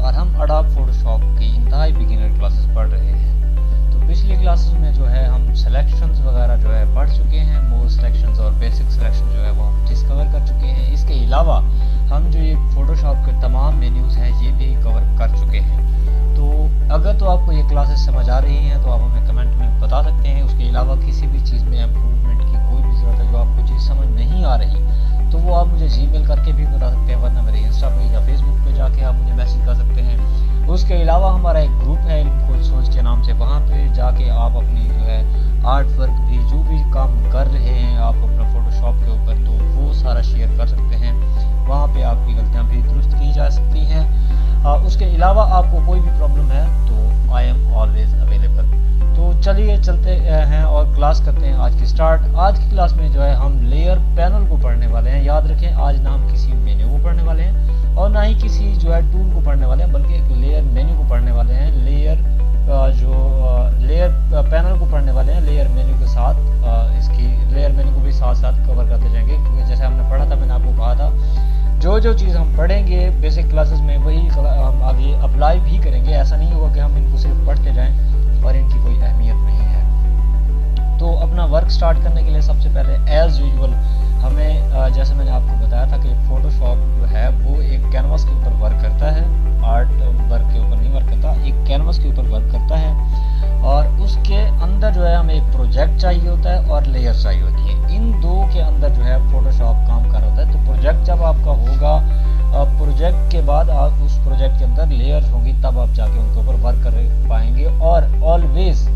और हम Adobe Photoshop की इंतहाई बिगिनर क्लासेस पढ़ रहे हैं। तो पिछली क्लासेस में जो है हम सिलेक्शंस वगैरह जो है पढ़ चुके हैं, मोर सिलेक्शंस और बेसिक सिलेक्शन जो है वो हम डिस्कवर कर चुके हैं। इसके अलावा हम जो ये फोटोशॉप के तमाम मेन्यूज़ हैं ये भी कवर कर चुके हैं। तो अगर तो आपको ये क्लासेस समझ आ रही हैं तो आप हमें कमेंट में बता सकते हैं। उसके अलावा किसी भी चीज़ में इम्प्रूवमेंट की कोई भी ज़रूरत है, जो आपको चीज़ समझ नहीं आ रही, तो वो आप मुझे जीमेल करके भी बता सकते हैं, वरना मेरे इंस्टा पे या फेसबुक पे जाके आप मुझे मैसेज कर सकते हैं। उसके अलावा हमारा एक ग्रुप है कोई सोच के नाम से, वहाँ पे जाके आप अपनी जो है आर्ट वर्क भी जो भी काम कर रहे हैं आप अपना फोटोशॉप के ऊपर, तो वो सारा शेयर कर सकते हैं। वहाँ पे आपकी गलतियाँ भी दुरुस्त की जा सकती हैं। उसके अलावा आपको कोई भी प्रॉब्लम है तो आई एम ऑलवेज अवेलेबल। तो चलिए चलते हैं और क्लास करते हैं आज की स्टार्ट। आज की क्लास में जो है हम लेयर पैनल को पढ़ने वाले हैं। याद रखें, आज ना हम किसी मेन्यू को पढ़ने वाले हैं और ना ही किसी जो है टूल को पढ़ने वाले हैं, बल्कि एक लेयर मेन्यू को पढ़ने वाले हैं। लेयर पैनल को पढ़ने वाले हैं लेयर मेन्यू के साथ। इसकी लेयर मेन्यू को भी साथ साथ कवर करते जाएंगे, क्योंकि जैसे हमने पढ़ा था, मैंने आपको कहा था जो चीज़ हम पढ़ेंगे बेसिक क्लासेस में वही हम आगे अप्लाई भी करेंगे। ऐसा नहीं होगा कि हम इनको सिर्फ पढ़ते जाएं और इनकी कोई अहमियत नहीं है। तो अपना वर्क स्टार्ट करने के लिए सबसे पहले एज यूजुअल हमें जैसे मैंने आपको बताया था कि फोटोशॉप जो है वो एक कैनवास के ऊपर वर्क करता है, आर्ट वर्क के ऊपर नहीं वर्क करता, एक कैनवास के ऊपर वर्क करता है। और उसके अंदर जो है हमें एक प्रोजेक्ट चाहिए होता है और लेयर चाहिए होती है। इन दो के अंदर जो है फोटोशॉप काम कर रहा होता है। तो प्रोजेक्ट जब आपका होगा, प्रोजेक्ट के बाद आप उस प्रोजेक्ट के अंदर लेयर्स होंगी, तब आप जाके उनके ऊपर वर्क कर पाएंगे। और ऑलवेज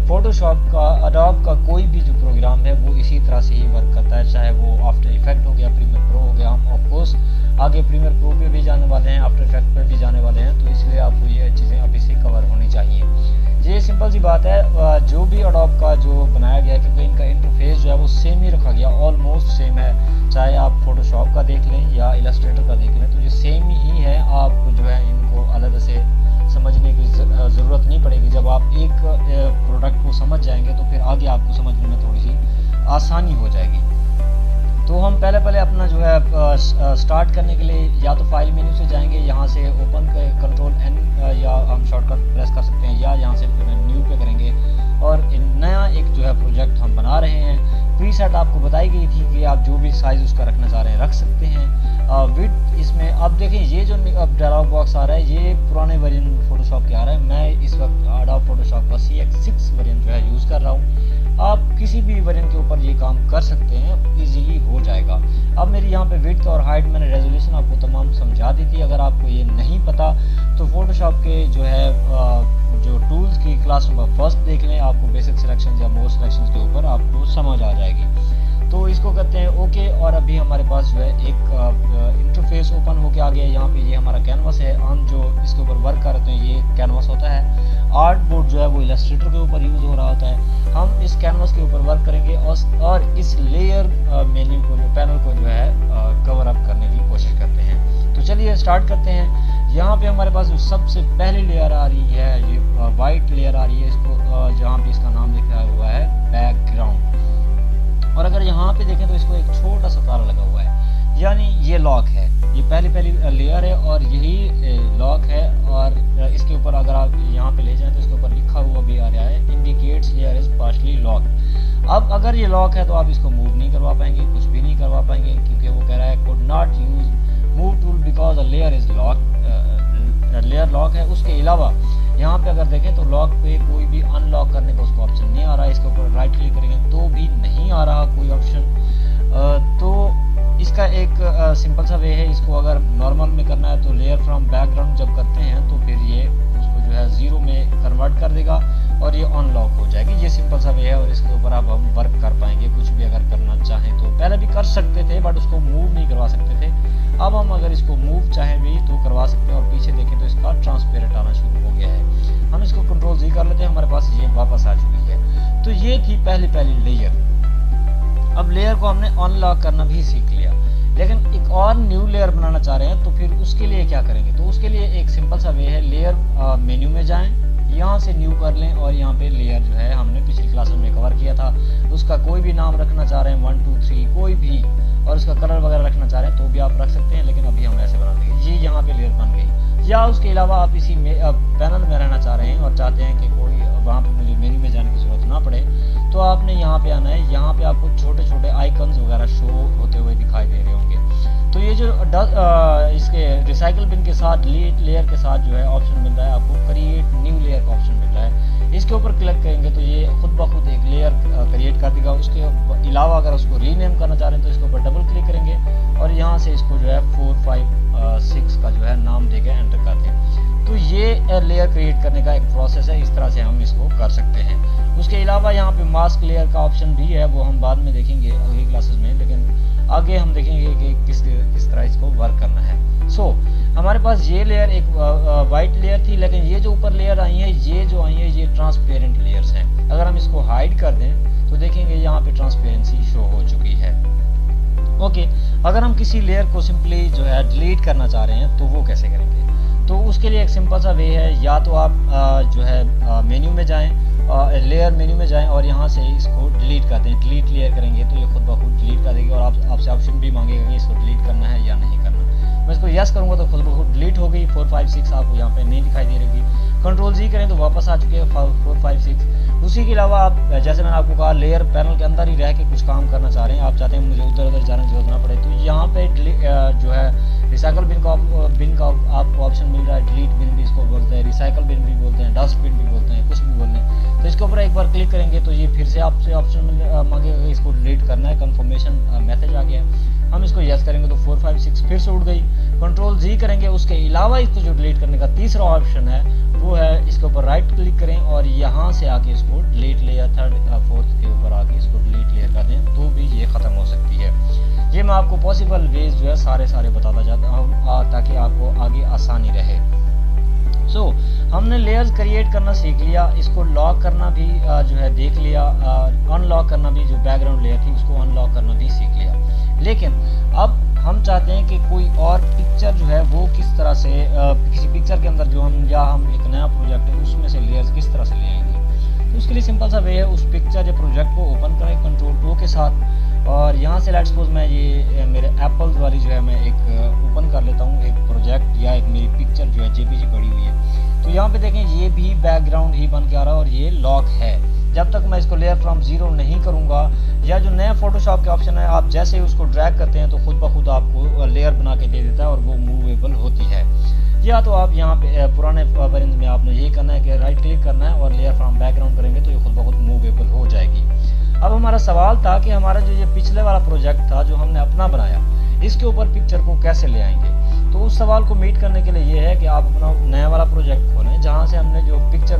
फोटोशॉप का, अडोब का कोई भी जो प्रोग्राम है वो इसी तरह से ही वर्क करता है, चाहे वो आफ्टर इफेक्ट हो गया, प्रीमियर प्रो हो गया। हम ऑफकोर्स आगे प्रीमियर प्रो पे भी जाने वाले हैं, आफ्टर इफेक्ट पे भी जाने वाले हैं, तो इसलिए आपको ये चीज़ें अभी से कवर होनी चाहिए। ये सिंपल सी बात है, जो भी अडोब का जो बनाया गया है, क्योंकि इनका इंटरफेस जो है वो सेम ही रखा गया, ऑलमोस्ट सेम है। चाहे आप फोटोशॉप का देख लें या इलस्ट्रेटर का देख लें, तो ये सेम ही है। आप जो है इनको अलग से समझने की ज़रूरत नहीं पड़ेगी। जब आप एक प्रोडक्ट को समझ जाएंगे तो फिर आगे आपको समझने में थोड़ी सी आसानी हो जाएगी। तो हम पहले अपना जो है स्टार्ट करने के लिए या तो फाइल मेन्यू से जाएंगे, यहाँ से ओपन कंट्रोल एन या हम शॉर्टकट प्रेस कर सकते हैं, या यहाँ से न्यू पे करेंगे और नया एक जो है प्रोजेक्ट हम बना रहे हैं। प्रीसेट आपको बताई गई थी कि आप जो भी साइज़ उसका रखना चाह रहे हैं रख सकते हैं। विड्थ इसमें अब देखें, ये जो अब डायलॉग बॉक्स आ रहा है ये पुराने वर्जन फोटोशॉप के आ रहा है। मैं इस वक्त अडोब फोटोशॉप का CX6 वर्जन जो है यूज़ कर रहा हूँ। आप किसी भी वर्जन के ऊपर ये काम कर सकते हैं, इजीली हो जाएगा। अब मेरी यहाँ पे विड्थ और हाइट मैंने रेजोल्यूशन आपको तमाम समझा दी थी। अगर आपको ये नहीं पता तो फोटोशॉप के जो है जो टूल्स की क्लास नंबर 1 देख लें, आपको बेसिक सिलेक्शन या मोर सिलेक्शन के ऊपर आपको समझ आ जाएगी। तो इसको करते हैं ओके। और अभी हमारे पास जो है एक इंटरफेस ओपन होके आ गया। यहाँ पे ये हमारा कैनवास है, हम जो इसके ऊपर वर्क कर रहे हैं ये कैनवास होता है। आर्ट बोर्ड जो है वो इलस्ट्रेटर के ऊपर यूज़ हो रहा होता है। हम इस कैनवास के ऊपर वर्क करेंगे और इस लेयर मेन्यू को, जो पैनल को जो है कवर अप करने की कोशिश करते हैं। तो चलिए स्टार्ट करते हैं। यहाँ पे हमारे पास जो सबसे पहली लेयर आ रही है ये वाइट लेयर आ रही है, इसको जहाँ पे इसका नाम लिखा हुआ है बैकग्राउंड। और अगर यहाँ पे देखें तो इसको एक छोटा सा तारा लगा हुआ है, यानी ये लॉक है। ये पहली लेयर है और यही लॉक है। और इसके ऊपर अगर आप यहाँ पे ले जाएं तो इसके ऊपर लिखा हुआ भी आ रहा है indicates layer is partially lock. अब अगर ये लॉक है तो आप इसको मूव नहीं करवा पाएंगे, कुछ भी नहीं करवा पाएंगे, क्योंकि वो कह रहा है could not use move tool because a layer is lock, layer lock है। उसके अलावा यहाँ पे अगर देखें तो लॉक पे कोई भी अनलॉक करने का उसको ऑप्शन नहीं आ रहा है। इसके ऊपर राइट क्लिक करेंगे तो भी नहीं आ रहा कोई ऑप्शन। तो इसका एक सिंपल सा वे है। इसको अगर नॉर्मल में करना है तो लेयर फ्रॉम बैकग्राउंड जब करते हैं तो फिर ये उसको जो है 0 में कन्वर्ट कर देगा और ये अनलॉक हो जाएगी। ये सिंपल सा वे है और इसके ऊपर आप हम वर्क कर पाएंगे, कुछ भी अगर करना चाहें तो। पहले भी कर सकते थे बट उसको मूव नहीं करवा सकते थे। अब हम अगर इसको मूव चाहें भी तो करवा सकते हैं। और पीछे देखें तो इसका ट्रांसपेरेंट आना शुरू हो गया है। हम इसको कंट्रोल Z कर लेते हैं, हमारे पास ये वापस आ चुकी है। तो ये थी पहली लेयर। अब लेयर को हमने अनलॉक करना भी सीख लिया, लेकिन एक और न्यू लेयर बनाना चाह रहे हैं तो फिर उसके लिए क्या करेंगे? तो उसके लिए एक सिंपल सा वे है, लेयर मेन्यू में जाएं, यहाँ से न्यू कर लें और यहाँ पे लेयर जो है हमने पिछली क्लास में कवर किया था, उसका कोई भी नाम रखना चाह रहे हैं 1 2 3 कोई भी, और उसका कलर वगैरह रखना चाह रहे हैं तो भी आप रख सकते हैं, लेकिन अभी हम ऐसे बना देंगे। ये यहाँ पे लेयर बन गई। या उसके अलावा आप इसी में पैनल में रहना चाह रहे हैं और चाहते हैं कि कोई वहाँ पे मुझे मेन्यू में जाने की ज़रूरत ना पड़े, तो आपने यहाँ पे आना है। यहाँ पे आपको छोटे छोटे आइकन्स वगैरह शो होते हुए दिखाई दे रहे होंगे। तो ये जो इसके रिसाइकल बिन के साथ डिलीट लेयर के साथ जो है ऑप्शन मिल रहा है आपको, क्रिएट न्यू लेयर का ऑप्शन मिल रहा है। इसके ऊपर क्लिक करेंगे तो ये खुद ब खुद एक लेयर क्रिएट कर देगा। उसके अलावा अगर उसको रीनेम करना चाह रहे हैं तो इसके ऊपर डबल क्लिक करेंगे और यहाँ से इसको जो है 4, 5, 6 का जो है नाम देके एंटर कर दें। तो ये लेयर क्रिएट करने का एक प्रोसेस है, इस तरह से हम इसको कर सकते हैं। उसके अलावा यहाँ पे मास्क लेयर का ऑप्शन भी है, वो हम बाद में देखेंगे अगली क्लासेस में, लेकिन आगे हम देखेंगे कि किस तरह इसको वर्क करना है। हमारे पास ये लेयर एक वाइट लेयर थी, लेकिन ये जो ऊपर लेयर आई है, ये जो आई है, ये ट्रांसपेरेंट लेयर्स हैं। अगर हम इसको हाइड कर दें तो देखेंगे यहाँ पे ट्रांसपेरेंसी शो हो चुकी है। ओके, अगर हम किसी लेयर को सिंपली जो है डिलीट करना चाह रहे हैं तो वो कैसे करेंगे? तो उसके लिए एक सिंपल सा वे है, या तो आप जो है मेन्यू में जाएं, लेयर मेन्यू में जाएं और यहाँ से इसको डिलीट कर दें। डिलीट लेयर करेंगे तो ये खुद ब खुद डिलीट कर देगी और आपसे ऑप्शन भी मांगेगा कि इसको डिलीट करना है या नहीं करना। मैं इसको यस करूँगा तो खुद ब खुद डिलीट हो गई। 4, 5, 6 आपको यहाँ पे नहीं दिखाई दे रही। कंट्रोल जी करें तो वापस आ चुके हैं 4, 5, 6। उसी के अलावा आप, जैसे मैंने आपको कहा, लेयर पैनल के अंदर ही रह के कुछ काम करना चाह रहे हैं, आप चाहते हैं मुझे उधर उधर जाने की जरूरत ना पड़े, तो यहाँ पे जो है रिसाइकल बिन का आपको ऑप्शन मिल रहा है। डिलीट बिन भी इसको बोलते हैं, रिसाइकल बिन भी बोलते हैं, डस्ट बिन भी बोलते हैं, कुछ भी बोलते हैं। तो इसके ऊपर एक बार क्लिक करेंगे तो ये फिर से आपसे ऑप्शन मांगेगा कि इसको डिलीट करना है। कंफर्मेशन मैसेज आ गया, हम इसको यस करेंगे तो 4, 5, 6 फिर से उड़ गई। कंट्रोल जी करेंगे। उसके अलावा इसको जो डिलीट करने का तीसरा ऑप्शन है वो है, इसके ऊपर राइट क्लिक करें और यहाँ से आके इसको डिलीट लेयर 3, 4 के ऊपर आके इसको डिलीट लेयर कर दें तो भी ये ख़त्म हो सकती है। ये मैं आपको पॉसिबल वेज जो है सारे बताता जाता हूँ ताकि आपको आगे आसानी रहे। हमने लेयर्स क्रिएट करना सीख लिया, इसको लॉक करना भी जो है देख लिया, अनलॉक करना भी, जो बैकग्राउंड लेयर थी उसको अनलॉक करना भी सीख लिया। लेकिन अब हम चाहते हैं कि कोई और पिक्चर जो है वो किस तरह से किसी पिक्चर के अंदर जो हम एक नया प्रोजेक्ट है उसमें से लेयर्स किस तरह से ले आएंगे। तो उसके लिए सिंपल सा वे है, उस पिक्चर या प्रोजेक्ट को ओपन करें कंट्रोल O के साथ और यहाँ से लेट्स सपोज मैं ये मेरे एप्पल्स वाली जो है मैं एक ओपन कर लेता हूँ, एक प्रोजेक्ट या एक मेरी पिक्चर जो है JPG पड़ी हुई है। तो यहाँ पे देखें ये भी बैकग्राउंड ही बन के आ रहा है और ये लॉक है। जब तक मैं इसको लेयर फ्रॉम 0 नहीं करूँगा, या जो नया फोटोशॉप के ऑप्शन है, आप जैसे ही उसको ड्रैग करते हैं तो खुद ब खुद आपको लेयर बना के दे देता है और वो मूवेबल होती है। या तो आप यहाँ पे पुराने वर्जन में आपने यही करना है कि राइट क्लिक करना है और लेयर फ्रॉम बैकग्राउंड करेंगे तो ये खुद ब खुद मूवेबल हो जाएगी। अब हमारा सवाल था कि हमारा जो ये पिछले वाला प्रोजेक्ट था जो हमने अपना बनाया, इसके ऊपर पिक्चर को कैसे ले आएंगे। तो उस सवाल को मीट करने के लिए ये है कि आप अपना नया वाला प्रोजेक्ट खोलें जहाँ से हमने जो पिक्चर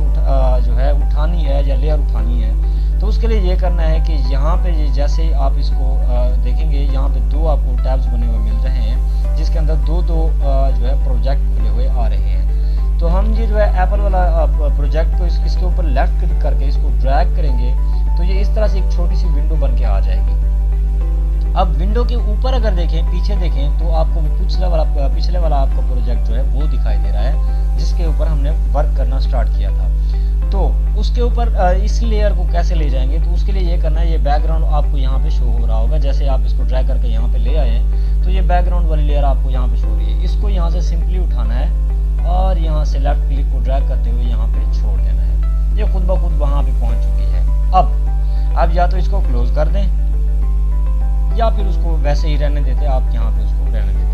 जो है उठानी है या लेयर उठानी है। तो उसके लिए ये करना है कि यहाँ पे ये जैसे आप इसको देखेंगे, यहाँ पे 2 आपको टैब्स बने हुए मिल रहे हैं जिसके अंदर 2 जो है प्रोजेक्ट खुले हुए आ रहे हैं। तो हम ये जो है एप्पल वाला प्रोजेक्ट को इसके ऊपर लेफ्ट क्लिक करके इसको ड्रैग करेंगे तो ये इस तरह से एक छोटी सी विंडो बन के आ जाएगी। अब विंडो के ऊपर अगर देखें, पीछे देखें तो आपको पिछले वाला आपका प्रोजेक्ट जो है वो दिखाई दे रहा है जिसके ऊपर हमने वर्क करना स्टार्ट किया था। तो उसके ऊपर इस लेयर को कैसे ले जाएंगे, तो उसके लिए ये करना है, ये बैकग्राउंड आपको यहाँ पे शो हो रहा होगा। जैसे आप इसको ड्रैग करके यहाँ पे ले आए हैं तो ये बैकग्राउंड वाली लेयर आपको यहाँ पे शो हो रही है। इसको यहाँ से सिंपली उठाना है और यहाँ से लेफ्ट क्लिक को ड्रैग करते हुए यहाँ पे छोड़ देना है। ये खुद ब खुद वहाँ पे पहुँच चुकी है। अब या तो इसको क्लोज कर दें या फिर उसको वैसे ही रहने देते, आप यहाँ पे उसको रहने देते।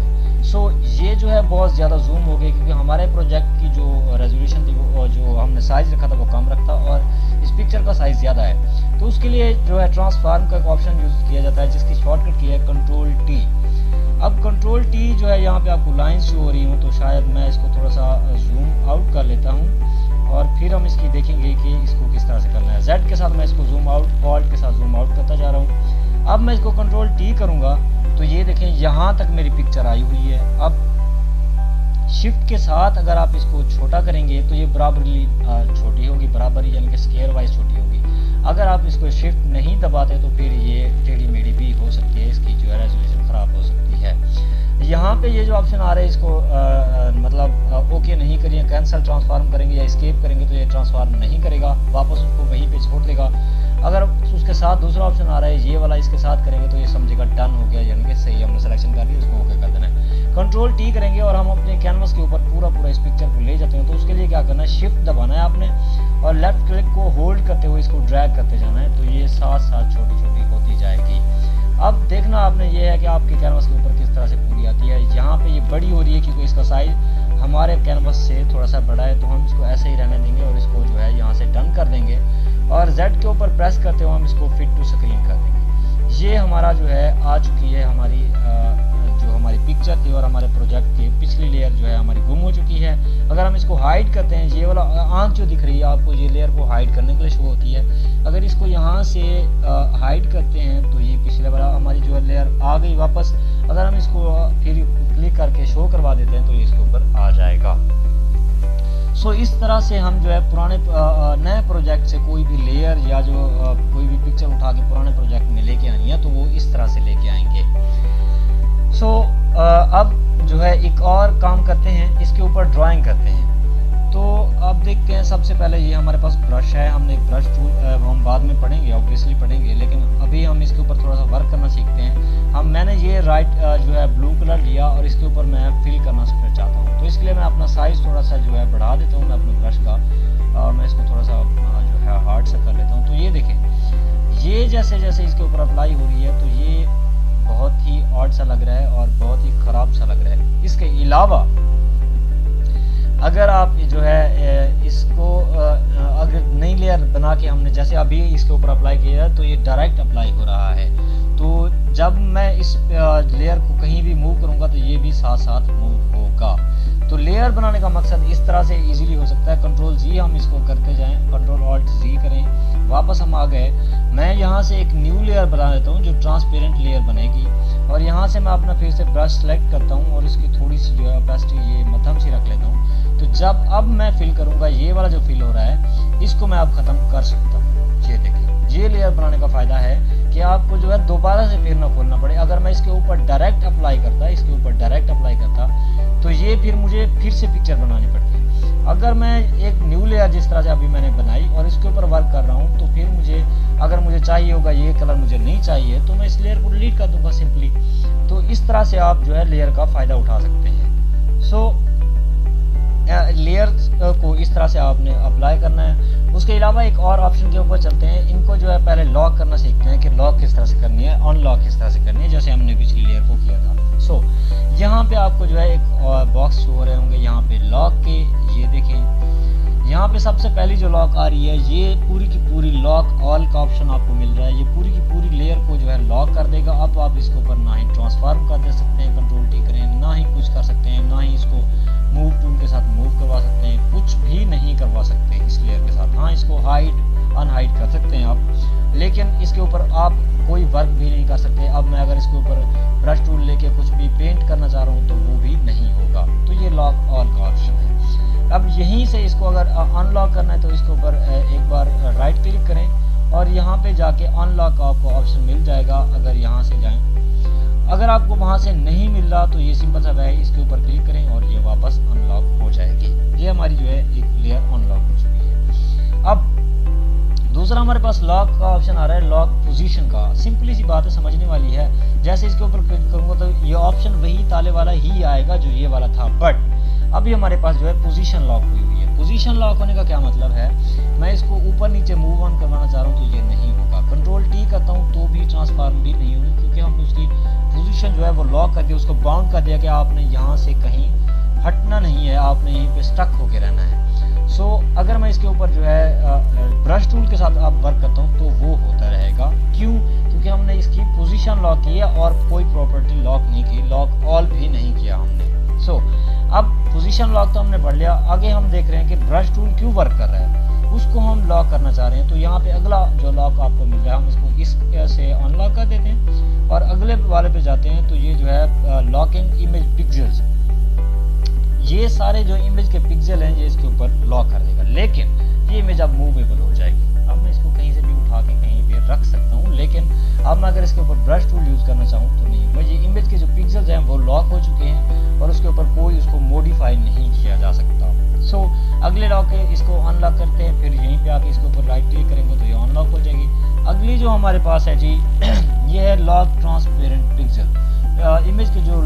ये जो है बहुत ज़्यादा जूम हो गई क्योंकि हमारे प्रोजेक्ट की जो रेजोल्यूशन थी वो जो हमने साइज़ रखा था वो कम रखा और इस पिक्चर का साइज़ ज़्यादा है। तो उसके लिए जो है ट्रांसफॉर्म का एक ऑप्शन यूज़ किया जाता है जिसकी शॉर्टकट की है कंट्रोल T। अब कंट्रोल T जो है यहाँ पे आपको लाइन्स शो हो रही हूँ, तो शायद मैं इसको थोड़ा सा जूम आउट कर लेता हूँ और फिर हम इसकी देखेंगे कि इसको किस तरह से करना है। Z के साथ मैं इसको जूम आउट, ऑल्ट के साथ जूम आउट करता जा रहा हूँ। अब मैं इसको कंट्रोल T करूँगा तो ये देखें यहाँ तक मेरी पिक्चर आई हुई है। अब शिफ्ट के साथ अगर आप इसको छोटा करेंगे तो ये बराबरी छोटी होगी, बराबरी यानी कि स्केयर वाइज छोटी होगी। अगर आप इसको शिफ्ट नहीं दबाते तो फिर ये टेढ़ी मेढ़ी भी हो सकती है, इसकी जो है रेजोल्यूशन ख़राब हो सकती है। यहाँ पे ये जो ऑप्शन आ रहा है इसको मतलब ओके नहीं करिए, कैंसिल ट्रांसफॉर्म करेंगे या एस्केप करेंगे तो ये ट्रांसफॉर्म नहीं करेगा, वापस उसको वहीं पे छोड़ देगा। अगर उसके साथ दूसरा ऑप्शन आ रहा है ये वाला, इसके साथ करेंगे तो ये समझेगा डन हो गया, यानी कि सही हमने सिलेक्शन कर लिया, उसको ओके कर देना है। कंट्रोल टी करेंगे और हम अपने कैनवस के ऊपर पूरा इस पिक्चर को ले जाते हैं। तो उसके लिए क्या करना है, शिफ्ट दबाना है आपने और लेफ्ट क्लिक को होल्ड करते हुए इसको ड्रैग करते जाना है। तो ये साथ साथ छोटी छोटी होती जाएगी। अब देखना आपने ये है कि आपके कैनवस के ऊपर किस तरह से पूरी आती है। यहाँ पे ये बड़ी हो रही है क्योंकि इसका साइज हमारे कैनवस से थोड़ा सा बड़ा है, तो हम इसको ऐसे ही रहने देंगे और इसको जो है यहाँ से डन कर देंगे और Z के ऊपर प्रेस करते हुए हम इसको फिट टू स्क्रीन कर देंगे। ये हमारा जो है आ चुकी है हमारी जो हमारी पिक्चर थी और हमारे प्रोजेक्ट की पिछली लेयर जो है हमारी गुम हो चुकी है। अगर हम इसको हाइड करते हैं, ये वाला आंख जो दिख रही है आपको, ये लेयर को हाइड करने के लिए शो होती है। अगर इसको यहाँ से हाइड करते हैं तो ये पिछले वाला हमारी जो है लेयर आ गई वापस। अगर हम इसको फिर क्लिक करके शो करवा देते हैं तो ये इसके ऊपर आ जाएगा। सो इस तरह से हम जो है पुराने नए प्रोजेक्ट से कोई भी लेयर या जो कोई भी पिक्चर उठा के पुराने प्रोजेक्ट में लेके आनी है तो वो इस तरह से लेके आएंगे। सो अब जो है एक और काम करते हैं, इसके ऊपर ड्राइंग करते हैं। तो अब देखते हैं, सबसे पहले ये हमारे पास ब्रश है, हमने एक ब्रश टूल हम बाद में पढ़ेंगे, ऑब्वियसली पढ़ेंगे, लेकिन अभी हम इसके ऊपर थोड़ा सा वर्क करना सीखते हैं। मैंने ये जो है ब्लू कलर लिया और इसके ऊपर मैं फिल करना चाहता हूँ। तो इसके लिए मैं अपना साइज़ थोड़ा सा जो है बढ़ा देता हूँ मैं अपने ब्रश का, और मैं इसको थोड़ा सा जो है हार्ड सा कर लेता हूँ। तो ये देखें, ये जैसे जैसे इसके ऊपर अप्लाई हो रही है तो ये बहुत ही ऑड सा लग रहा है और बहुत ही ख़राब सा लग रहा है। इसके अलावा अगर आप जो है इसको अगर नई लेयर बना के हमने जैसे अभी इसके ऊपर अप्लाई किया है तो ये डायरेक्ट अप्लाई हो रहा है। तो जब मैं इस लेयर को कहीं भी मूव करूंगा तो ये भी साथ साथ मूव होगा। तो लेयर बनाने का मकसद इस तरह से इजीली हो सकता है। कंट्रोल जी हम इसको करते जाएं, कंट्रोल ऑल्ट जी करें, वापस हम आ गए। मैं यहाँ से एक न्यू लेयर बना देता हूँ जो ट्रांसपेरेंट लेयर बनेगी, और यहाँ से मैं अपना फिर से ब्रश सेलेक्ट करता हूँ और इसकी थोड़ी सी जो है ओपेसिटी ये मध्यम सी रख लेता हूँ। तो जब अब मैं फिल करूँगा, ये वाला जो फिल हो रहा है इसको मैं अब ख़त्म कर सकता हूँ। ये देखिए, ये लेयर बनाने का फ़ायदा है कि आपको जो है दोबारा से फिर ना खोलना पड़े। अगर मैं इसके ऊपर डायरेक्ट अप्लाई करता तो ये फिर मुझे फिर से पिक्चर बनानी पड़ती। अगर मैं एक न्यू लेयर जिस तरह से अभी मैंने बनाई और इसके ऊपर वर्क कर रहा हूँ तो फिर मुझे अगर मुझे चाहिए होगा ये कलर मुझे नहीं चाहिए तो मैं इस लेयर को डिलीट कर दूंगा सिंपली। तो इस तरह से आप जो है लेयर का फ़ायदा उठा सकते हैं। सो लेयर को इस तरह से आपने अप्लाई करना है। उसके अलावा एक और ऑप्शन के ऊपर चलते हैं। इनको जो है पहले लॉक करना सीखते हैं कि लॉक किस तरह से करनी है, अनलॉक किस तरह से करनी है, जैसे हमने पिछली लेयर को किया था। सो यहाँ पे आपको जो है एक बॉक्स शो हो रहे होंगे यहाँ पे लॉक के। ये देखें, यहाँ पे सबसे पहली जो लॉक आ रही है ये पूरी की पूरी लॉक ऑल का ऑप्शन आपको मिल रहा है। ये पूरी की पूरी लेयर को जो है लॉक कर देगा। अब आप इसके ऊपर ना ही ट्रांसफॉर्म कर दे सकते हैं, कंट्रोल टी करें, ना ही कुछ कर सकते हैं, ना ही इसको मूव टूल के साथ मूव करवा सकते हैं, कुछ भी नहीं करवा सकते इस लेयर के साथ। हाँ, इसको हाइड अनहाइड कर सकते हैं आप, लेकिन इसके ऊपर आप कोई वर्क भी नहीं कर सकते। अब मैं अगर इसके ऊपर ब्रश टूल लेके कुछ भी पेंट करना चाह रहा हूँ तो वो भी नहीं होगा। तो ये लॉक ऑल का ऑप्शन है। अब यहीं से इसको अगर अनलॉक करना है तो इसके ऊपर एक बार राइट क्लिक करें और यहाँ पे जाके अनलॉक का आपको ऑप्शन मिल जाएगा। अगर यहाँ से जाएं, अगर आपको वहाँ से नहीं मिल रहा तो ये सिंपल सा है, इसके ऊपर क्लिक करें और ये वापस अनलॉक हो जाएगी। ये हमारी जो है एक लेयर अनलॉक हो चुकी है। अब दूसरा हमारे पास लॉक का ऑप्शन आ रहा है, लॉक पोजीशन का। सिंपली सी बात है, समझने वाली है। जैसे इसके ऊपर क्लिक करूंगा तो ये ऑप्शन वही ताले वाला ही आएगा जो ये वाला था, बट अभी हमारे पास जो है पोजीशन लॉक हुई हुई है। पोजीशन लॉक होने का क्या मतलब है, मैं इसको ऊपर नीचे मूव ऑन करवाना चाह रहा हूँ तो ये नहीं होगा। कंट्रोल टी करता हूँ तो भी ट्रांसफॉर्म भी नहीं होगी, क्योंकि हमने उसकी पोजीशन जो है वो लॉक कर दिया, उसको बाउंड कर दिया कि आपने यहाँ से कहीं हटना नहीं है, आपने यहीं पे स्टक होके रहना है। सो अगर मैं इसके ऊपर जो है ब्रश टूल के साथ आप वर्क करता हूँ तो वो होता रहेगा। क्यों? क्योंकि हमने इसकी पोजीशन लॉक की है और कोई प्रॉपर्टी लॉक नहीं की, लॉक ऑल भी नहीं किया हमने। सो अब पोजीशन लॉक तो हमने पढ़ लिया। आगे हम देख रहे हैं कि ब्रश टूल क्यों वर्क कर रहा है, उसको हम लॉक करना चाह रहे हैं। तो यहाँ पे अगला जो लॉक आपको मिल रहा है, हम इसको इस से अनलॉक कर देते हैं और अगले वाले पे जाते हैं। तो ये जो है लॉकिंग इमेज पिक्सेल्स, ये सारे जो इमेज के पिक्सल हैं ये इसके ऊपर लॉक कर देगा, लेकिन ये इमेज अब मूवेबल हो जाएगी। अब मैं इसको कहीं से भी उठा के कहीं पे रख सकता हूँ, लेकिन अब मैं अगर इसके ऊपर ब्रश टूल यूज़ करना चाहूँ तो नहीं। मैं ये इमेज के जो पिक्सल्स हैं वो लॉक हो चुके हैं और उसके ऊपर कोई उसको मॉडिफाई नहीं किया जा सकता। सो अगले लॉक है, इसको अनलॉक करते हैं, फिर यहीं पे आके इसके ऊपर राइट क्लिक करेंगे तो ये अनलॉक हो जाएगी। अगली जो हमारे पास है जी ये है लॉक ट्रांसपेरेंट पिक्सल। इमेज के जो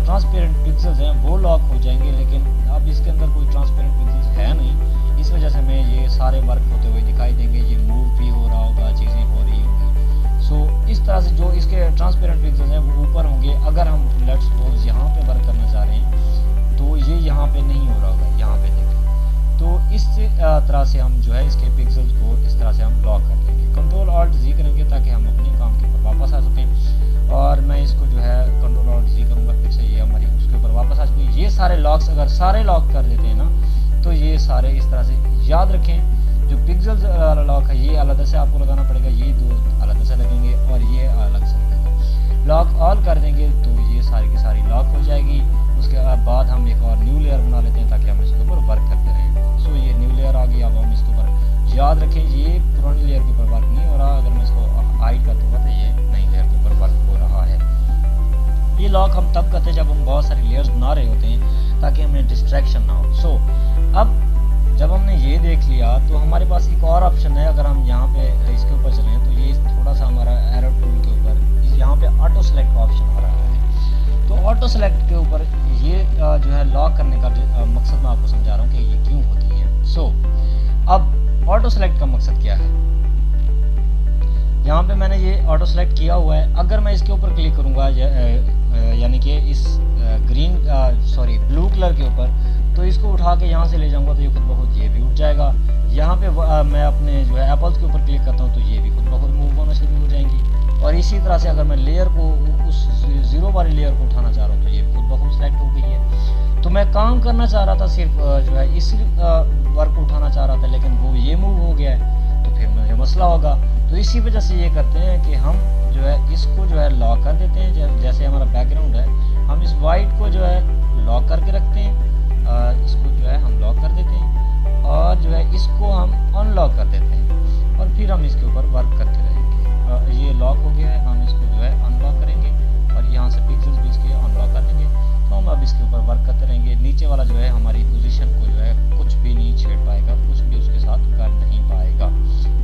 ट्रांसपेरेंट पिक्सेल्स हैं वो लॉक हो जाएंगे, लेकिन अब इसके अंदर कोई ट्रांसपेरेंट पिक्सेल्स है नहीं, इस वजह से हमें ये सारे वर्क होते हुए दिखाई देंगे, ये मूव भी हो रहा होगा, चीज़ें हो रही होंगी। सो इस तरह से जो इसके ट्रांसपेरेंट पिक्सेल्स हैं वो ऊपर होंगे। अगर हम लेट्स सपोज यहाँ पे वर्क करना चाह रहे हैं तो ये यहाँ पे नहीं हो रहा होगा, यहाँ पे देखें। तो इस तरह से हम जो है इसके पिक्सेल्स को इस तरह से हम लॉक कर देंगे। कंट्रोल ऑल्ट जी करेंगे ताकि हम अपने काम के ऊपर वापस आ सकें, और मैं इसको जो है कंट्रोल ऑल्ट जी करूँगा, फिर से ये हमारी उसके ऊपर वापस आ चुकी। ये सारे लॉक्स अगर सारे लॉक कर देते हैं ना तो ये सारे इस तरह से याद रखें। जो पिक्सेल्स लॉक है ये अलग से आपको लगाना पड़ेगा, ये दो अलग से लगेंगे और ये अलग से लगेगा। लॉक ऑल कर देंगे तो ये सारी की सारी लॉक हो जाएगी। उसके बाद हम एक और न्यू लेयर बना लेते हैं ताकि हम इसके ऊपर वर्क करते रहें। सो ये न्यू लेयर आ गई। अब हम इसके ऊपर याद रखें ये पुरानी लेयर के ऊपर वर्क नहीं हो रहा, अगर मैं इसको हाइड कर दूंगा तो ये नई लेयर के ऊपर वर्क हो रहा है। ये लॉक हम तब करते हैं जब हम बहुत सारी लेयर्स बना रहे होते हैं ताकि हमें डिस्ट्रैक्शन ना हो। सो अब जब हमने ये देख लिया तो हमारे पास एक और ऑप्शन है। अगर हम यहाँ पे इसके ऊपर चलें तो ये थोड़ा सा हमारा एरो टूल के ऊपर यहाँ पे ऑटो सेलेक्ट का ऑप्शन आ रहा है। तो ऑटो सेलेक्ट के ऊपर ये जो है लॉक करने का मकसद मैं आपको समझा रहा हूँ कि ये क्यों होती है। सो अब ऑटो सेलेक्ट का मकसद क्या है, यहाँ पे मैंने ये ऑटो सेलेक्ट किया हुआ है। अगर मैं इसके ऊपर क्लिक करूँगा यानी कि इस ब्लू कलर के ऊपर, तो इसको उठा के यहाँ से ले जाऊँगा तो ये खुद ब खुद ये भी उठ जाएगा। यहाँ पे मैं अपने जो है एप्पल्स के ऊपर क्लिक करता हूँ तो ये भी खुद ब खुद मूव होना शुरू हो जाएंगी। और इसी तरह से अगर मैं लेयर को उस जीरो वाली लेयर को उठाना चाह रहा हूँ तो ये खुद ब खुद सेलेक्ट हो गई है। तो मैं काम करना चाह रहा था सिर्फ जो है इस वर्क को उठाना चाह रहा था, लेकिन वो ये मूव हो गया है तो फिर मुझे मसला होगा। तो इसी वजह से ये करते हैं कि हम जो है इसको जो है लॉक कर देते हैं। जैसे हमारा बैकग्राउंड है, हम इस वाइट को जो है लॉक करके रखते हैं, इसको जो है हम लॉक कर देते हैं और जो है इसको हम अनलॉक कर देते हैं और फिर हम इसके ऊपर वर्क करते रहेंगे। ये लॉक हो गया है, हम इसको जो है अनलॉक करेंगे और यहाँ से पिक्सेल्स भी इसके अनलॉक कर देंगे। तो हम अब इसके ऊपर वर्क करते रहेंगे। नीचे वाला जो है हमारी पोजीशन को जो है कुछ भी नहीं छेड़ पाएगा, कुछ भी उसके साथ कर नहीं पाएगा।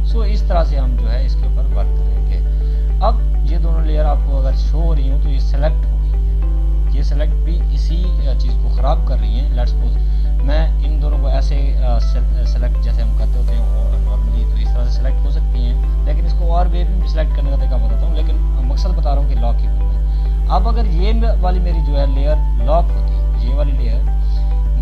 सो इस तरह से हम जो है इसके ऊपर वर्क करेंगे। अब ये दोनों लेयर आपको अगर शो हो रही हो तो ये सेलेक्ट हो गई है। ये सेलेक्ट भी इसी चीज़ को ख़राब कर रही है। लेट्स सपोज मैं इन दोनों को ऐसे सेलेक्ट जैसे हम करते होते हैं नॉर्मली, तो इस तरह से सेलेक्ट हो सकती हैं, लेकिन इसको और वे भी सिलेक्ट करने का तरीका बताता हूँ, लेकिन मकसद बता रहा हूँ कि लॉक ही करना है। अब अगर ये वाली मेरी जो है लेयर लॉक होती, ये वाली लेयर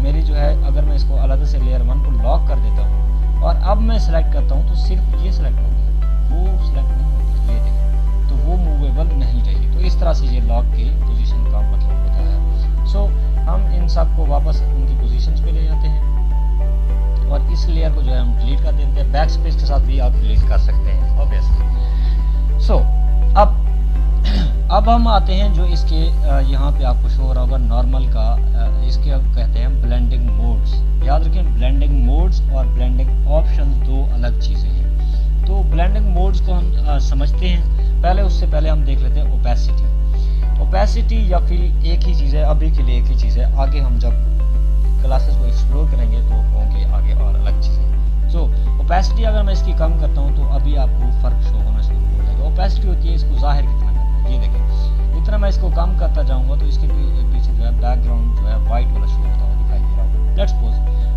मेरी जो है, अगर मैं इसको अलग से लेयर 1 को लॉक कर देता हूँ और अब मैं सेलेक्ट करता हूँ तो सिर्फ ये सेलेक्ट होगी, वो सेलेक्ट नहीं होगी, ये देखें, तो वो मूवेबल नहीं रहेगी। तो इस तरह से ये लॉक की पोजीशन का मतलब होता है। सो हम इन सब को वापस उनकी पोजीशंस पे ले जाते हैं और इस लेयर को जो है हम डिलीट कर देते हैं। बैक स्पेस के साथ भी आप डिलीट कर सकते हैं ऑब्वियसली। सो अब हम आते हैं जो इसके यहाँ पे आपको शो हो रहा होगा नॉर्मल का, इसके अब कहते हैं ब्लेंडिंग मोड्स। याद रखें ब्लेंडिंग मोड्स और ब्लेंडिंग ऑप्शंस दो अलग चीज़ें हैं। तो ब्लेंडिंग मोड्स को हम समझते हैं, पहले उससे पहले हम देख लेते हैं ओपेसिटी। ओपेसिटी या फिर एक ही चीज़ है, अभी के लिए एक ही चीज़ है, आगे हम जब क्लासेस को एक्सप्लोर करेंगे तो होंगी आगे और अलग चीज़ें। सो ओपेसिटी अगर मैं इसकी कम करता हूँ तो अभी आपको फ़र्क शो होना शुरू हो जाएगा। ओपेसिटी होती है इसको ज़ाहिर कितना करना है, ये देखें जितना मैं इसको कम करता जाऊँगा तो इसके पीछे जो है बैकग्राउंड जो है वाइट वाला शो होता हुआ दिखाई दे रहा होगा। लेट्स सपोज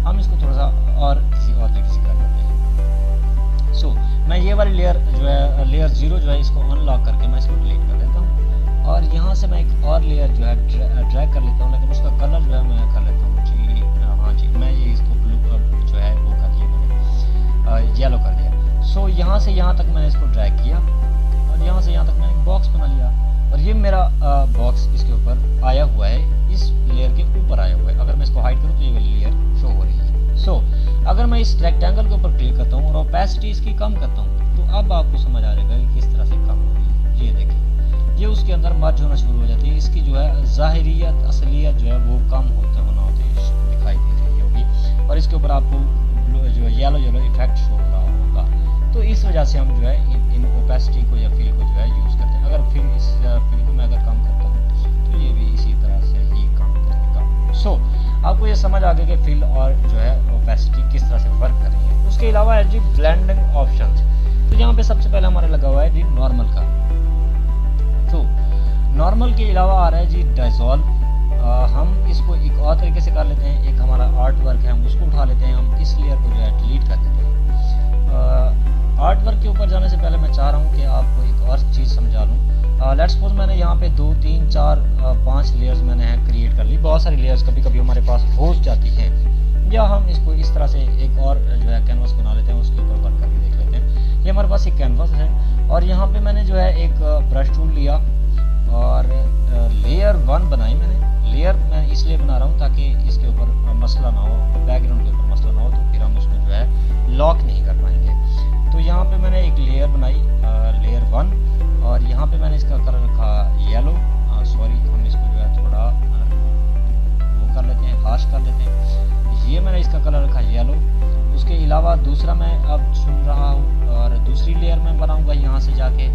हम इसको थोड़ा सा और किसी और तरीके से कर लेते हैं। सो मैं ये वाली लेयर जो है लेयर 0 जो है इसको अनलॉक करके मैं इसको डिलीट कर देता हूँ और यहाँ से मैं एक और लेयर जो है ड्रैग कर लेता हूँ, लेकिन उसका कलर जो है मैं कर लेता हूँ जी, हाँ जी, मैं ये इसको ब्लू जो है वो कर दिया मैंने, येलो कर दिया। सो यहाँ से यहाँ तक मैंने इसको ड्रैग किया और यहाँ से यहाँ तक मैंने एक बॉक्स बना लिया और ये मेरा बॉक्स इसके ऊपर आया हुआ है, इस लेयर के ऊपर आया हुआ है। अगर मैं इसको हाइड करूँ तो ये वाली लेयर शो हो रही है। सो अगर मैं इस रेक्टेंगल के ऊपर क्लिक करता हूँ और ओपेसिटी इसकी कम करता हूँ तो अब आपको समझ आ जाएगा कि किस तरह से कम हो रही है। ये देखिए ये उसके अंदर मर्ज होना शुरू हो जाती है, इसकी जो है ज़ाहिरियत असलियत जो है वो कम होते दिखाई दे रही होगी और इसके ऊपर आपको जो है येलो इफेक्ट शो हो रहा होगा। तो इस वजह से हम जो है इन ओपेसिटी को या फिल को जो है यूज़ करते हैं। अगर फिर इस फिल को मैं अगर कम करता हूँ तो ये भी इसी तरह से ही काम करेगा। सो आपको ये समझ आ गया कि फिल और जो है ओपेसिटी किस तरह से वर्क कर रही है। उसके अलावा है जी ब्लेंडिंग ऑप्शंस। तो यहाँ पे सबसे पहले हमारा लगा हुआ है जी नॉर्मल का। तो नॉर्मल के अलावा आ रहा है जी डिसॉल्व। हम इसको एक और तरीके से कर लेते हैं, एक हमारा आर्ट वर्क है हम उसको उठा लेते हैं, हम इस लेयर को जो है डिलीट कर देते हैं। आर्ट वर्क के ऊपर जाने से पहले मैं चाह रहा हूँ कि आपको एक और चीज़ समझा लूँ। लेट्स सपोज मैंने यहाँ पे 2 3 4 5 लेयर्स मैंने क्रिएट कर ली। बहुत सारी लेयर्स कभी कभी हमारे पास हो जाती हैं, या हम इसको इस तरह से एक और जो है कैनवास बना लेते हैं, उसके ऊपर वर्क करके देख लेते हैं। ये हमारे पास एक कैनवास है और यहाँ पे मैंने जो है एक ब्रश टूल लिया और लेयर 1 बनाई। मैंने लेयर मैं इसलिए बना रहा हूँ ताकि इसके ऊपर मसला ना हो, बैकग्राउंड के ऊपर मसला ना हो, तो फिर हम उसको जो है लॉक नहीं कर पाएंगे। तो यहाँ पे मैंने एक लेयर बनाई, लेयर 1, और यहाँ पे मैंने इसका कलर रखा येलो। सॉरी, हम इसको जो है थोड़ा वो कर लेते हैं, हाश कर लेते हैं। ये मैंने इसका कलर रखा येलो। उसके अलावा दूसरा मैं अब चुन रहा हूँ और दूसरी लेयर मैं बनाऊँगा यहाँ से जाके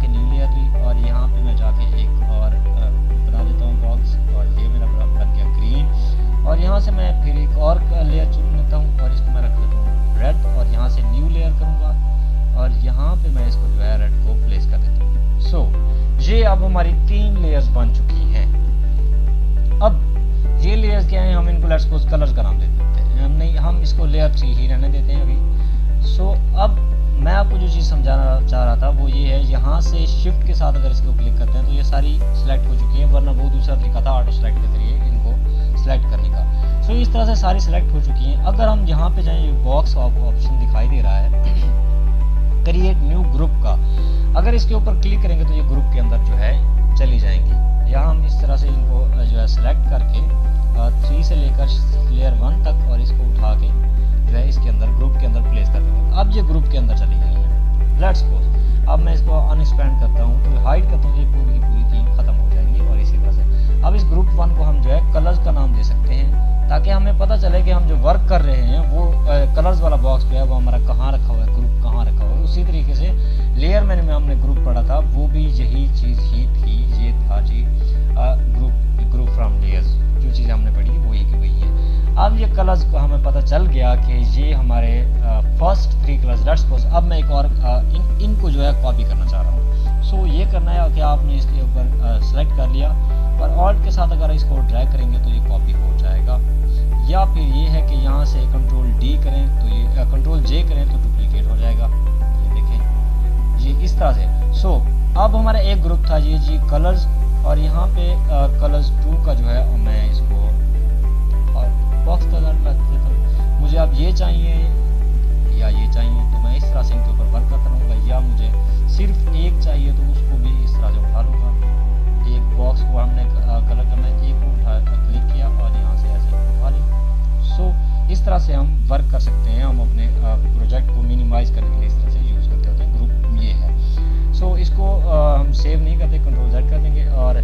न्यू लेयर ली, और यहाँ पे मैं जाके एक और बना देता हूँ बॉक्स, और ये मेरा बन गया ग्रीन। और यहाँ से मैं फिर एक और लेयर चुन लेता हूँ और इसको मैं रख लेता हूँ रेड, और यहाँ से न्यू लेयर करूँगा और यहाँ पे मैं इसको जो है रेड को प्लेस कर देता हूँ। सो ये अब हमारी 3 लेयर्स बन चुकी हैं। अब ये लेयर्स क्या है, हम इनको लेट्स सपोज कलर्स का नाम दे देते हैं, नहीं हम इसको लेयर 3 ही रहने देते हैं अभी। सो अब मैं आपको जो चीज़ समझाना चाह रहा था वो ये है, यहाँ से शिफ्ट के साथ अगर इसको क्लिक करते हैं तो ये सारी सिलेक्ट हो चुकी है, वरना वो दूसरा तरीका था ऑटो सेलेक्ट के जरिए इनको सिलेक्ट करने का। सो इस तरह से सारी सिलेक्ट हो चुकी हैं। अगर हम यहाँ पे जाएं, ये बॉक्स ऑप्शन दिखाई दे रहा है क्रिएट न्यू ग्रुप का, अगर इसके ऊपर क्लिक करेंगे तो ये ग्रुप के अंदर जो है चली जाएंगी। यहाँ हम इस तरह से इनको जो है सिलेक्ट करके 3 से लेकर लेयर 1 तक और इसको उठा के जो है इसके अंदर ग्रुप के अंदर प्लेस कर देंगे। अब ये ग्रुप के अंदर चली गई है। लेट्स सपोज अब मैं इसको अनएक्सपेंड करता हूँ, तो हाइड करता हूँ, ये पूरी की पूरी 3 खत्म हो जाएंगी। और इसी तरह से अब इस ग्रुप 1 को हम जो है कलर्स का नाम दे सकते हैं, ताकि हमें पता चले कि हम जो वर्क कर रहे हैं वो कलर्स वाला बॉक्स जो है वो हमारा कहाँ रखा हुआ है, ग्रुप कहाँ रखा हुआ है। उसी तरीके से लेयर में हमने ग्रुप पढ़ा था, वो भी यही चीज़ ही थी। ये था जी ग्रुप फ्रॉम लेयर्स, जो चीज़ हमने पढ़ी वही की वही है। अब ये कलर्स को हमें पता चल गया कि ये हमारे फर्स्ट 3 कलर्स। लेट्स सपोज अब मैं एक और इनको जो है कॉपी करना चाह रहा हूँ। सो ये करना है कि आपने इसके ऊपर सेलेक्ट कर लिया और ऑल्ट के साथ अगर इसको ड्रैग करेंगे तो ये कॉपी हो जाएगा, या फिर ये है कि यहाँ से कंट्रोल D करें तो ये कंट्रोल J करें तो डुप्लीकेट हो जाएगा। ये देखें ये इस तरह से। सो अब हमारा एक ग्रुप था ये जी कलर्स, और यहाँ पे कलर्स 2 का जो है मैं इसको बॉक्स कलर रख देता हूँ। मुझे अब ये चाहिए या ये चाहिए, तो मैं इस तरह से इनके ऊपर वर्क करता रहूँगा, या मुझे सिर्फ एक चाहिए तो उसको भी इस तरह से उठा लूँगा। एक बॉक्स को हमने कलर करना है, एक को उठा क्लिक किया और यहाँ से ऐसे उठा ली। सो इस तरह से हम वर्क कर सकते हैं। हम अपने प्रोजेक्ट को मिनिमाइज करने के लिए इस तरह से यूज़ करते होते हैं। ग्रुप ये है। सो इसको हम सेव नहीं करते, कंट्रोल Z कर देंगे। और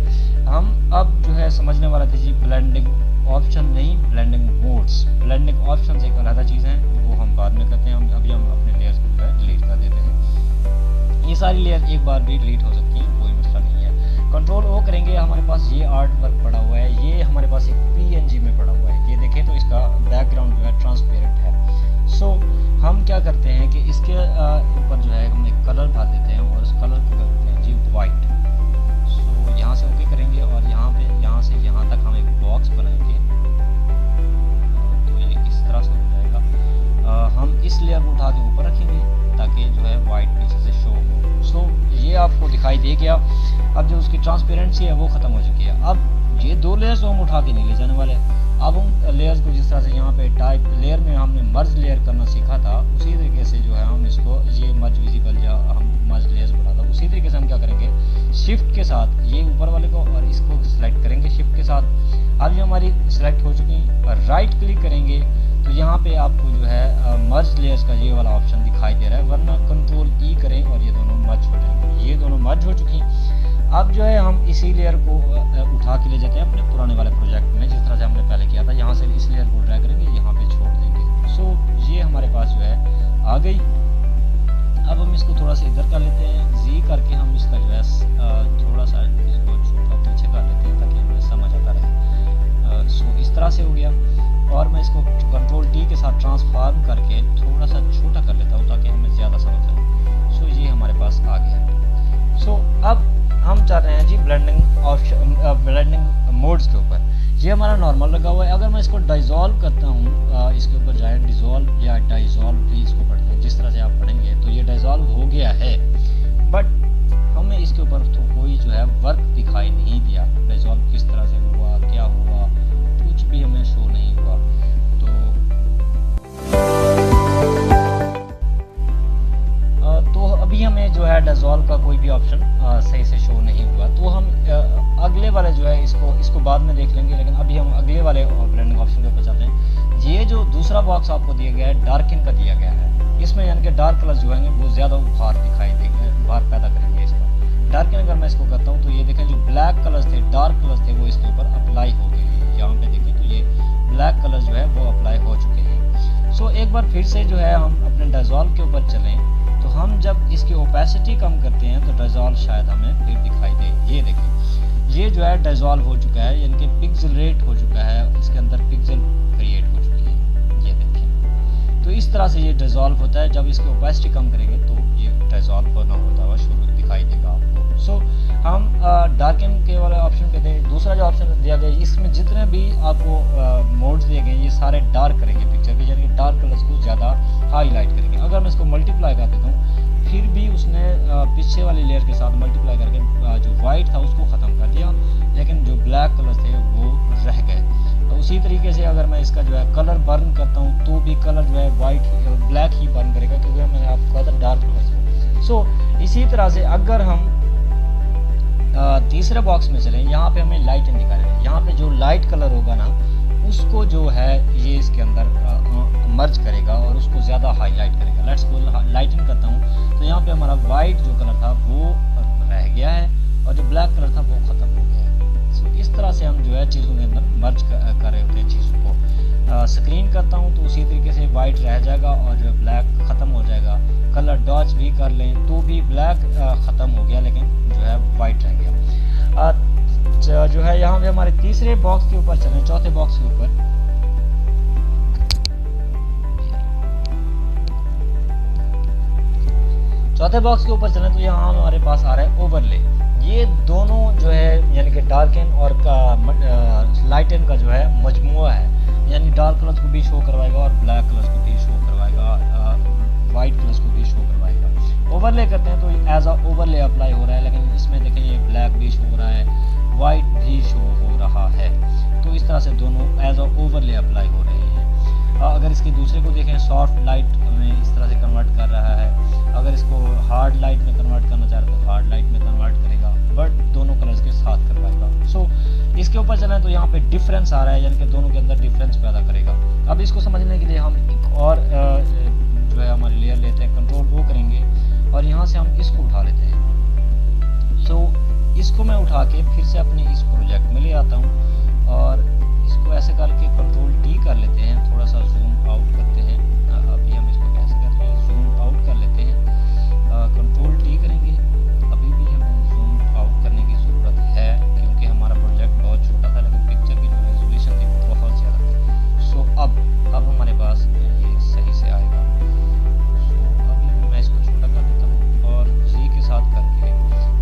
हम अब जो है समझने वाला थे जी ब्लेंडिंग ऑप्शन नहीं, ब्लेंडिंग मोड्स। ब्लेंडिंग ऑप्शन एक अलग चीज़ है, वो हम बाद में करते हैं। अभी हम अपने लेयर्स को जो है डिलीट कर देते हैं। ये सारी लेयर एक बार भी डिलीट हो सकती हैं, कोई मसला नहीं है। कंट्रोल O करेंगे, हमारे पास ये आर्ट वर्क पड़ा हुआ है, ये हमारे पास एक PNG में पड़ा हुआ है। ये देखें तो इसका बैकग्राउंड जो है ट्रांसपेरेंट है। सो हम क्या करते हैं कि इसके ऊपर जो है हम एक कलर भर देते हैं और उस कलर को करते हैं जी वाइट। सो यहाँ से ओके करेंगे और यहाँ पे यहाँ से यहाँ तक हम एक बॉक्स बनाएंगे, तो ये इस तरह से हो जाएगा। हम इस लेयर को उठा के ऊपर रखेंगे ताकि जो है वाइट पीछे से शो हो। सो ये आपको दिखाई दे गया। अब जो उसकी ट्रांसपेरेंसी है वो ख़त्म हो चुकी है। अब ये 2 लेयर्स हम उठा के नहीं ले जाने वाले। अब हम लेयर्स को जिस तरह से यहाँ पे टाइप लेयर में हमने मर्ज लेयर करना सीखा था, उसी तरीके से जो है हम इसको ये मर्ज विजिबल या हम मर्ज लेयर्स बना था, उसी तरीके से हम क्या करेंगे, शिफ्ट के साथ ये ऊपर वाले को और इसको सिलेक्ट करेंगे शिफ्ट के साथ। अब ये हमारी सिलेक्ट हो चुकी है। राइट क्लिक करेंगे तो यहाँ पे आपको जो है मर्ज लेयर्स का ये वाला ऑप्शन दिखाई दे रहा है, वरना कंट्रोल E करें और ये दोनों मर्ज हो जाएंगे। ये दोनों मर्ज हो चुकी हैं। अब जो है हम इसी लेयर को उठा के ले जाते हैं अपने पुराने वाले प्रोजेक्ट में, जिस तरह से हमने पहले किया था। यहाँ से इस लेयर को ड्रैग करेंगे, यहाँ पे छोड़ देंगे। सो ये हमारे पास जो है आ गई। अब हम इसको थोड़ा सा इधर कर लेते हैं, Z करके हम इसका जो है थोड़ा सा इसको छोटा पीछे कर लेते हैं ताकि हमें समझ आता रहे। सो इस तरह से हो गया। और मैं इसको कंट्रोल T के साथ ट्रांसफॉर्म करके थोड़ा सा छोटा कर लेता हूँ ताकि हमें ज़्यादा समझ आए। सो ये हमारे पास आ गया। सो अब हम चाह रहे हैं जी ब्लेंडिंग नॉर्मल लगा हुआ है। अगर मैं इसको डिसॉल्व करता हूँ, इसके ऊपर जाए डिसॉल्व या डाइसॉल्व भी इसको पढ़ते हैं, जिस तरह से आप पढ़ेंगे तो ये डिसॉल्व हो गया है, बट हमें इसके ऊपर तो कोई जो है वर्क दिखाई नहीं दिया। डिसॉल्व किस तरह से हुआ, क्या हुआ, कुछ भी हमें शो नहीं हुआ। तो अभी हमें जो है डिसॉल्व का कोई भी ऑप्शन सही से शो नहीं हुआ। तो हम अगले वाले जो है इसको बाद में देख लेंगे, लेकिन अभी हम अगले वाले ब्लेंडिंग ऑप्शन के ऊपर चलते हैं। ये जो दूसरा बॉक्स आपको दिया गया है डार्किन का दिया गया है, इसमें यानी कि डार्क कलर्स जो हैं वो ज़्यादा उभार दिखाई देंगे, उभार पैदा करेंगे इसका। डार्किन अगर मैं इसको करता हूँ तो ये देखें जो ब्लैक कलर्स थे, डार्क कलर्स थे, वो इसके ऊपर अप्लाई हो गए हैं। यहाँ पे देखें तो ये ब्लैक कलर्स जो है वो अप्लाई हो चुके हैं। सो एक बार फिर से जो है हम अपने डिसॉल्व के ऊपर चलें, तो हम जब इसकी ओपेसिटी कम करते हैं तो डिसॉल्व शायद हमें फिर दिखाई दे। ये देखें, ये जो है डिसॉल्व हो चुका है, यानी कि पिक्सेलेट हो चुका है, इसके अंदर पिक्सल क्रिएट हो चुकी है। ये देखिए, तो इस तरह से ये डिसॉल्व होता है। जब इसकी ओपेसिटी कम करेंगे तो ये डिसॉल्व होना होता हुआ शुरू दिखाई देगा आपको। सो हम डार्कन के वाले ऑप्शन पे थे। दूसरा जो ऑप्शन दिया गया, इसमें जितने भी आपको मोड्स दिए गए ये सारे डार्क करेंगे पिक्चर के, यानी कि डार्क कलर्स को ज़्यादा हाईलाइट करेंगे। अगर मैं इसको मल्टीप्लाई कर देता हूँ, फिर भी उसने पीछे वाली लेयर के साथ मल्टीप्लाई करके जो वाइट था उसको ख़त्म कर दिया, लेकिन जो ब्लैक कलर्स थे वो रह गए। तो उसी तरीके से अगर मैं इसका जो है कलर बर्न करता हूँ तो भी कलर जो है वाइट ब्लैक ही बर्न करेगा, क्योंकि मैंने आपको कहा था डार्क कलर्स को। सो इसी तरह से अगर हम तीसरे बॉक्स में चलें, यहाँ पे हमें लाइटन दिखा रहे हैं। यहाँ पे जो लाइट कलर होगा ना, उसको जो है ये इसके अंदर मर्ज करेगा और उसको ज़्यादा हाईलाइट करेगा। लेट्स को लाइटन करता हूँ तो यहाँ पे हमारा वाइट जो कलर था वो रह गया है और जो ब्लैक कलर था वो ख़त्म हो गया है। सो इस तरह से हम जो है चीज़ों के अंदर मर्ज कर रहे होते हैं चीज़ों को। स्क्रीन करता हूँ तो उसी तरीके से वाइट रह जाएगा और जो ब्लैक ख़त्म हो जाएगा। कलर डॉच भी कर लें तो भी ब्लैक ख़त्म हो गया, लेकिन जो है वाइट रह गया। जो है यहाँ पे हमारे तीसरे बॉक्स के ऊपर चलें, चौथे बॉक्स के ऊपर। चौथे बॉक्स के ऊपर चलें तो यहाँ हमारे पास आ रहा है ओवरले। ये दोनों जो है यानी कि डार्कन और लाइटन का जो है मजमुआ है, यानी डार्क कलर्स को भी शो करवाएगा और ब्लैक कलर्स को भी शो करवाएगा, वाइट कलर्स को भी शो करवाएगा। ओवरले करते हैं तो एज अ ओवरले अप्लाई हो रहा है, लेकिन इसमें देखें ये ब्लैक भी शो हो रहा है, वाइट भी शो हो रहा है। तो इस तरह से दोनों एज अ ओवरले अप्लाई हो रहे हैं। अगर इसके दूसरे को देखें, सॉफ्ट लाइट में इस तरह से कन्वर्ट कर रहा है। अगर इसको हार्ड लाइट में कन्वर्ट करना चाह रहे तो हार्ड लाइट में कन्वर्ट करेगा, बट दोनों कलर्स के साथ करवाएगा। सो इसके ऊपर चलें तो यहाँ पे डिफरेंस आ रहा है, यानी कि दोनों के अंदर डिफरेंस पैदा करेगा। अब इसको समझने के लिए हम एक और जो है हमारी लेयर लेते हैं, कंट्रोल वो करेंगे और यहाँ से हम इसको उठा लेते हैं। सो इसको मैं उठा के फिर से अपने इस प्रोजेक्ट में ले आता हूँ और इसको ऐसे करके कंट्रोल टी कर लेते हैं, थोड़ा सा जूम आउट करते हैं। अभी हम इसको कैसे करते हैं, जूम आउट कर लेते हैं, कंट्रोल टी करेंगे। अभी भी हमें जूम आउट करने की ज़रूरत है क्योंकि हमारा प्रोजेक्ट बहुत छोटा था, लेकिन पिक्चर की जो रेजोल्यूशन थी वो बहुत ज़्यादा थी। सो अब हमारे पास ये सही से आएगा। सो अभी मैं इसको छोटा कर देता हूँ और जी के साथ करके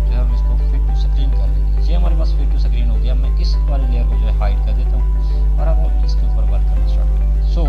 जो है हम इसको फिट टू स्क्रीन कर लेंगे। ये हमारे पास फिट टू स्क्रीन हो गया। मैं इस वाली लेयर को जो है हाइड कर देता हूँ और अब हम इसके ऊपर वर्क करना स्टार्ट करेंगे। सो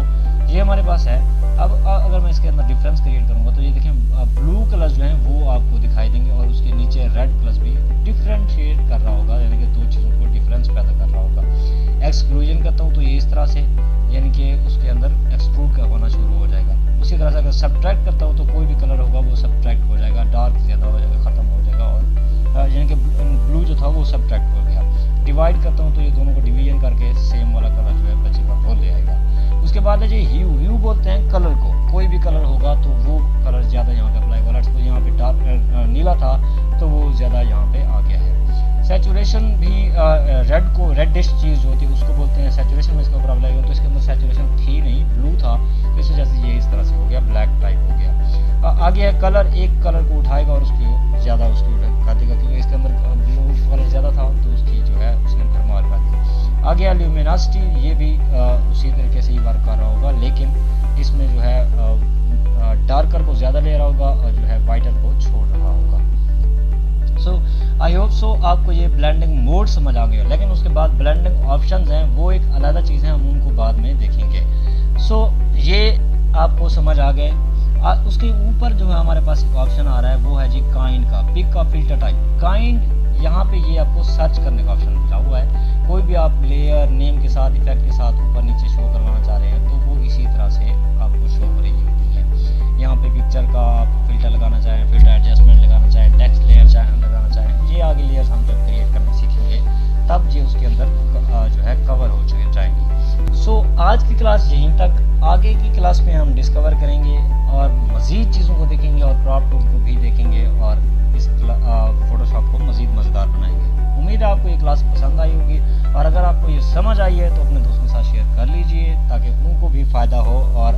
ये हमारे पास है। अब अगर मैं इसके अंदर डिफरेंस क्रिएट करूँगा तो ये देखें ब्लू कलर्स जो हैं वो आपको दिखाई देंगे और उसके नीचे रेड कलर्स भी डिफरेंशिएट कर रहा होगा, यानी कि दो चीज़ों को डिफरेंस पैदा कर रहा होगा। एक्सक्लूजन करता हूँ तो ये इस तरह से, यानी कि उसके अंदर एक्सक्लूड होना शुरू हो जाएगा। उसी तरह से अगर सब्ट्रैक्ट करता हूँ तो कोई भी कलर होगा वो सब्ट्रैक्ट हो जाएगा, डार्क ज़्यादा हो जाएगा, ख़त्म हो जाएगा, और यानी कि ब्लू जो था वो सब्ट्रैक्ट हो गया। डिवाइड करता हूँ तो ये दोनों को डिवीजन करके सेम वाला कलर जो है बचेगा वो ले आएगा। उसके बाद है जी ह्यू बोलते हैं कलर को। कोई भी कलर होगा तो वो कलर ज़्यादा यहाँ पे अप्लाई होगा। तो यहाँ पे डार्क नीला था तो वो ज़्यादा यहाँ पे आ गया है। सैचुरेशन भी रेडिश चीज़ जो होती है उसको बोलते हैं सैचुरेशन में इसके ऊपर अप्लाई हो। तो इसके अंदर सैचुरेशन थी नहीं, ब्लू था, तो इस वजह से ये इस तरह से हो गया, ब्लैक टाइप हो गया। आगे है कलर, एक कलर को उठाएगा और उसकी ज़्यादा उसकी कर देगा, क्योंकि इसके अंदर ब्लू कलर ज़्यादा था तो उसकी जो है उसने भरमार कर दी। आगे है ल्यूमिनोसिटी, ये भी उसी तरीके से ही वर्क कर रहा होगा, लेकिन इसमें जो है डार्कर को ज़्यादा ले रहा होगा और जो है वाइटर को छोड़ रहा होगा। सो आई होप सो आपको ये ब्लेंडिंग मोड समझ आ गया, लेकिन उसके बाद ब्लेंडिंग ऑप्शंस हैं वो एक अलग चीज़ है, हम उनको बाद में देखेंगे। सो ये आपको समझ आ गए। उसके ऊपर जो है हमारे पास एक ऑप्शन आ रहा है वो है जी काइंड का, पिक का फिल्टर टाइप। काइंड यहाँ पे ये आपको सर्च करने का ऑप्शन मिला हुआ है। कोई भी आप लेयर नेम के साथ इफेक्ट के साथ ऊपर नीचे शो करवाना चाह रहे हैं तो वो इसी तरह से आपको शो हो रही होती है। यहाँ पे पिक्चर का आप फिल्टर लगाना चाहें, फिल्टर एडजस्टमेंट लगाना चाहें, टेक्स्ट लेयर लगाना चाहें, ये आगे लेयर्स हम जब क्रिएट करना सीखेंगे तब ये उसके अंदर जो है कवर हो जाएंगी। सो आज की क्लास यहीं तक। आगे की क्लास में हम डिस्कवर करेंगे और मज़ीद चीज़ों को देखेंगे और क्रॉप टूल को भी देखेंगे और इस फोटोशॉप को मज़ीद मज़ेदार बनाएंगे। उम्मीद है आपको ये क्लास पसंद आई होगी, और अगर आपको ये समझ आई है तो अपने दोस्तों के साथ शेयर कर लीजिए ताकि उनको भी फ़ायदा हो और